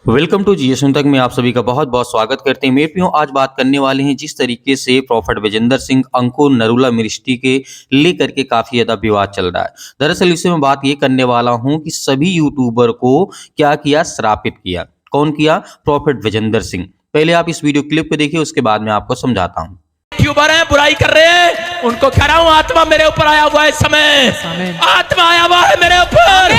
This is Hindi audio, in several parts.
वेलकम टू जीएस तक में आप सभी का बहुत बहुत स्वागत करते हैं। मेरे प्रियो, आज बात करने वाले हैं जिस तरीके से प्रॉफेट विजेंद्र सिंह अंकुर नरूला मिनिस्ट्री के लेकर के काफी ज्यादा विवाद चल रहा है। दरअसल इससे मैं बात ये करने वाला हूं कि सभी यूट्यूबर को क्या किया, श्रापित किया। कौन किया? प्रॉफेट विजेंद्र सिंह। पहले आप इस वीडियो क्लिप को देखिए, उसके बाद मैं आपको समझाता हूँ। यूट्यूबर है, बुराई कर रहे हैं, उनको कह रहा हूं आत्मा मेरे ऊपर आया हुआ है। इस समय आत्मा आया हुआ है मेरे ऊपर,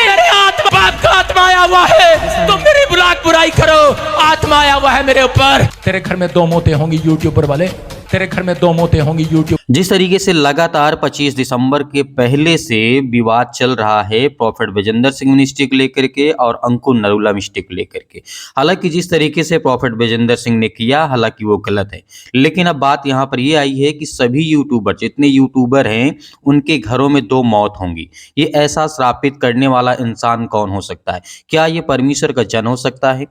मेरे आत्मा बाप का आत्मा आया हुआ है। तुम मेरी बुराई करो, आत्मा आया हुआ है मेरे ऊपर। तेरे घर में दो मौतें होंगी यूट्यूबर वाले, तेरे घर में दो मौतें होंगी यूट्यूब। जिस तरीके से लगातार 25 दिसंबर के पहले से विवाद चल रहा है प्रॉफेट विजेंद्र सिंह मिनिस्ट्री को लेकर के और अंकुर नरूला मिनिस्ट्री को लेकर के, हालांकि जिस तरीके से प्रॉफेट विजेंद्र सिंह ने किया, हालांकि वो गलत है। लेकिन अब बात यहाँ पर ये आई है कि सभी यूट्यूबर, जितने यूट्यूबर हैं, उनके घरों में दो मौत होंगी। ये ऐसा श्रापित करने वाला इंसान कौन हो सकता है? क्या ये परमेश्वर का जन हो सकता है?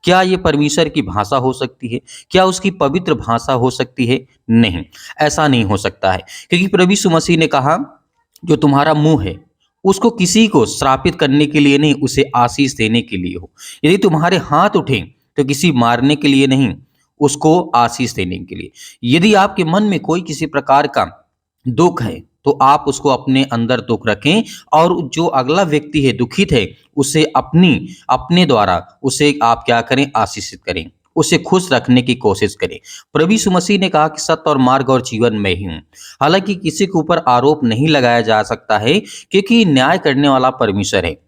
क्या ये परमेश्वर की भाषा हो सकती है? क्या उसकी पवित्र भाषा हो सकती है? नहीं, ऐसा नहीं हो सकता है, क्योंकि प्रभु यीशु मसीह ने कहा, जो तुम्हारा मुंह है उसको किसी को श्रापित करने के लिए नहीं, उसे आशीष देने के लिए हो। यदि तुम्हारे हाथ उठें तो किसी मारने के लिए नहीं, उसको आशीष देने के लिए। यदि आपके मन में कोई किसी प्रकार का दुख है तो आप उसको अपने अंदर दुख रखें, और जो अगला व्यक्ति है, दुखित है, उसे अपने द्वारा उसे आप क्या करें? आशीषित करें, उसे खुश रखने की कोशिश करें। प्रभु यीशु मसीह ने कहा कि सत्य और मार्ग और जीवन मैं ही हूं। हालांकि किसी के ऊपर आरोप नहीं लगाया जा सकता है, क्योंकि न्याय करने वाला परमेश्वर है।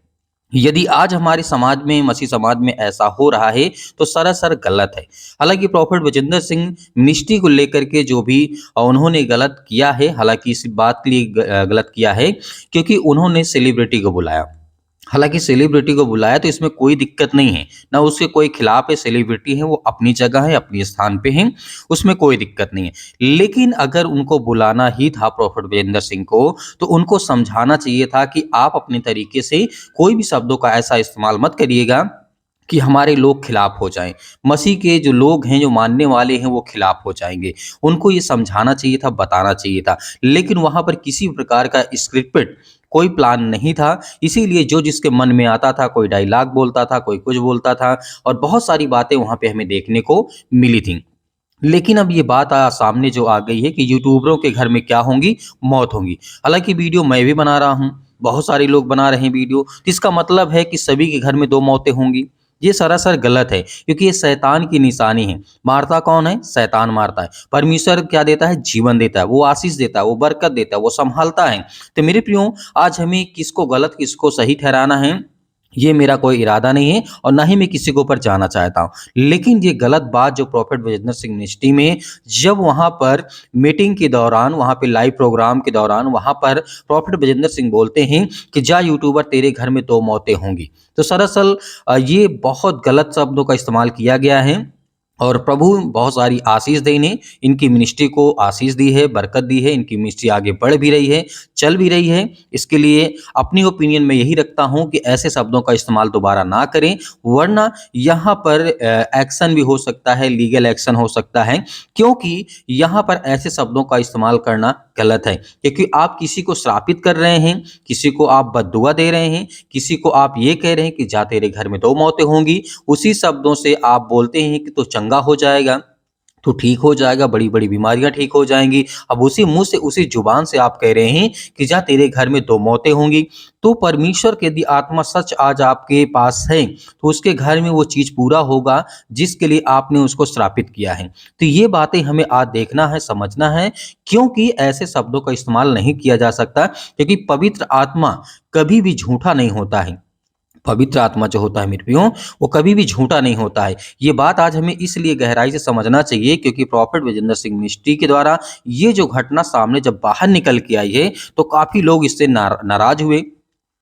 यदि आज हमारे समाज में, मसीह समाज में ऐसा हो रहा है तो सरासर गलत है। हालांकि प्रॉफेट विजेंद्र सिंह मिनिस्ट्री को लेकर के जो भी उन्होंने गलत किया है, हालांकि इस बात के लिए गलत किया है क्योंकि उन्होंने सेलिब्रिटी को बुलाया। हालांकि सेलिब्रिटी को बुलाया तो इसमें कोई दिक्कत नहीं है, ना उसके कोई खिलाफ है। सेलिब्रिटी है, वो अपनी जगह है, अपने स्थान पे है, उसमें कोई दिक्कत नहीं है। लेकिन अगर उनको बुलाना ही था प्रॉफेट विजेंद्र सिंह को, तो उनको समझाना चाहिए था कि आप अपने तरीके से कोई भी शब्दों का ऐसा इस्तेमाल मत करिएगा कि हमारे लोग खिलाफ हो जाएं। मसीह के जो लोग हैं, जो मानने वाले हैं, वो खिलाफ हो जाएंगे। उनको ये समझाना चाहिए था, बताना चाहिए था। लेकिन वहां पर किसी प्रकार का स्क्रिप्टेड कोई प्लान नहीं था। इसीलिए जो जिसके मन में आता था, कोई डायलॉग बोलता था, कोई कुछ बोलता था, और बहुत सारी बातें वहां पे हमें देखने को मिली थी। लेकिन अब ये बात सामने जो आ गई है कि यूट्यूबरों के घर में क्या होंगी? मौत होंगी। हालांकि वीडियो मैं भी बना रहा हूं, बहुत सारे लोग बना रहे हैं वीडियो, तो इसका मतलब है कि सभी के घर में दो मौतें होंगी। ये सरासर गलत है, क्योंकि ये शैतान की निशानी है। मारता कौन है? शैतान मारता है। परमेश्वर क्या देता है? जीवन देता है, वो आशीष देता है, वो बरकत देता है, वो संभालता है। तो मेरे प्रियो, आज हमें किसको गलत किसको सही ठहराना है, ये मेरा कोई इरादा नहीं है, और ना ही मैं किसी के ऊपर जाना चाहता हूँ। लेकिन ये गलत बात जो प्रॉफेट विजेंद्र सिंह मिनिस्ट्री में, जब वहाँ पर मीटिंग के दौरान, वहाँ पे लाइव प्रोग्राम के दौरान, वहाँ पर प्रॉफेट विजेंद्र सिंह बोलते हैं कि जा यूट्यूबर, तेरे घर में दो मौतें होंगी, तो सरासल ये बहुत गलत शब्दों का इस्तेमाल किया गया है। और प्रभु बहुत सारी आशीष देने, इनकी मिनिस्ट्री को आशीष दी है, बरकत दी है। इनकी मिनिस्ट्री आगे बढ़ भी रही है, चल भी रही है। इसके लिए अपनी ओपिनियन में यही रखता हूं कि ऐसे शब्दों का इस्तेमाल दोबारा ना करें, वरना यहाँ पर एक्शन भी हो सकता है, लीगल एक्शन हो सकता है। क्योंकि यहाँ पर ऐसे शब्दों का इस्तेमाल करना गलत है, क्योंकि आप किसी को श्रापित कर रहे हैं, किसी को आप बद्दुआ दे रहे हैं, किसी को आप ये कह रहे हैं कि जा तेरे घर में दो मौतें होंगी। उसी शब्दों से आप बोलते हैं कि तो चंगा हो जाएगा, तो ठीक हो जाएगा, बड़ी बड़ी बीमारियां ठीक हो जाएंगी। अब उसी मुंह से, उसी जुबान से आप कह रहे हैं कि जा तेरे घर में दो मौतें होंगी। तो परमेश्वर के यदि आत्मा सच आज आपके पास है, तो उसके घर में वो चीज पूरा होगा जिसके लिए आपने उसको श्रापित किया है। तो ये बातें हमें आज देखना है, समझना है, क्योंकि ऐसे शब्दों का इस्तेमाल नहीं किया जा सकता, क्योंकि पवित्र आत्मा कभी भी झूठा नहीं होता है। पवित्र आत्मा जो होता है मेरे प्रियो, वो कभी भी झूठा नहीं होता है। ये बात आज हमें इसलिए गहराई से समझना चाहिए, क्योंकि प्रॉफेट विजेंद्र सिंह मिनिस्ट्री के द्वारा ये जो घटना सामने जब बाहर निकल के आई है, तो काफी लोग इससे नाराज हुए,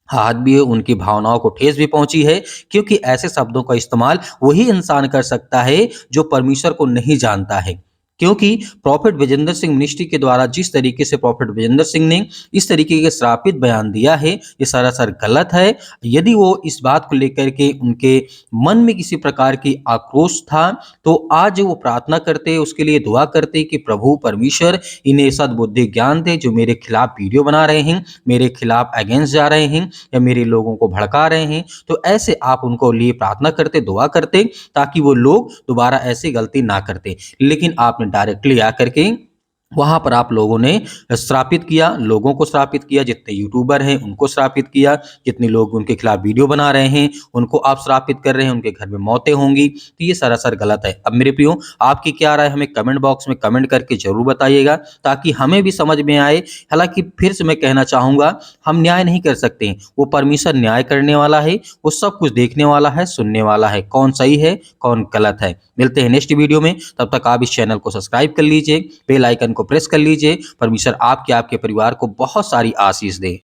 हाथ भी है, उनकी भावनाओं को ठेस भी पहुंची है। क्योंकि ऐसे शब्दों का इस्तेमाल वही इंसान कर सकता है जो परमेश्वर को नहीं जानता है। क्योंकि प्रॉफिट विजेंद्र सिंह मिनिस्ट्री के द्वारा जिस तरीके से प्रॉफिट विजेंद्र सिंह ने इस तरीके के श्रापित बयान दिया है, ये सरासर गलत है। यदि वो इस बात को लेकर के उनके मन में किसी प्रकार की आक्रोश था, तो आज वो प्रार्थना करते, उसके लिए दुआ करते कि प्रभु परमेश्वर इन्हें सद्बुद्धि ज्ञान दे, जो मेरे खिलाफ वीडियो बना रहे हैं, मेरे खिलाफ अगेंस्ट जा रहे हैं या मेरे लोगों को भड़का रहे हैं। तो ऐसे आप उनको लिए प्रार्थना करते, दुआ करते, ताकि वो लोग दोबारा ऐसी गलती ना करते। लेकिन आपने डायरेक्टली आकर के वहाँ पर आप लोगों ने श्रापित किया, लोगों को श्रापित किया, जितने यूट्यूबर हैं उनको श्रापित किया, जितने लोग उनके खिलाफ वीडियो बना रहे हैं उनको आप श्रापित कर रहे हैं, उनके घर में मौतें होंगी। तो ये सरासर गलत है। अब मेरे प्रियो, आपकी क्या राय हमें कमेंट बॉक्स में कमेंट करके जरूर बताइएगा, ताकि हमें भी समझ में आए। हालांकि फिर से मैं कहना चाहूँगा, हम न्याय नहीं कर सकते, वो परमेश्वर न्याय करने वाला है, वो सब कुछ देखने वाला है, सुनने वाला है, कौन सही है कौन गलत है। मिलते हैं नेक्स्ट वीडियो में, तब तक आप इस चैनल को सब्सक्राइब कर लीजिए, बेल आइकन को प्रेस कर लीजिए। परमेश्वर आपके परिवार को बहुत सारी आशीष दे।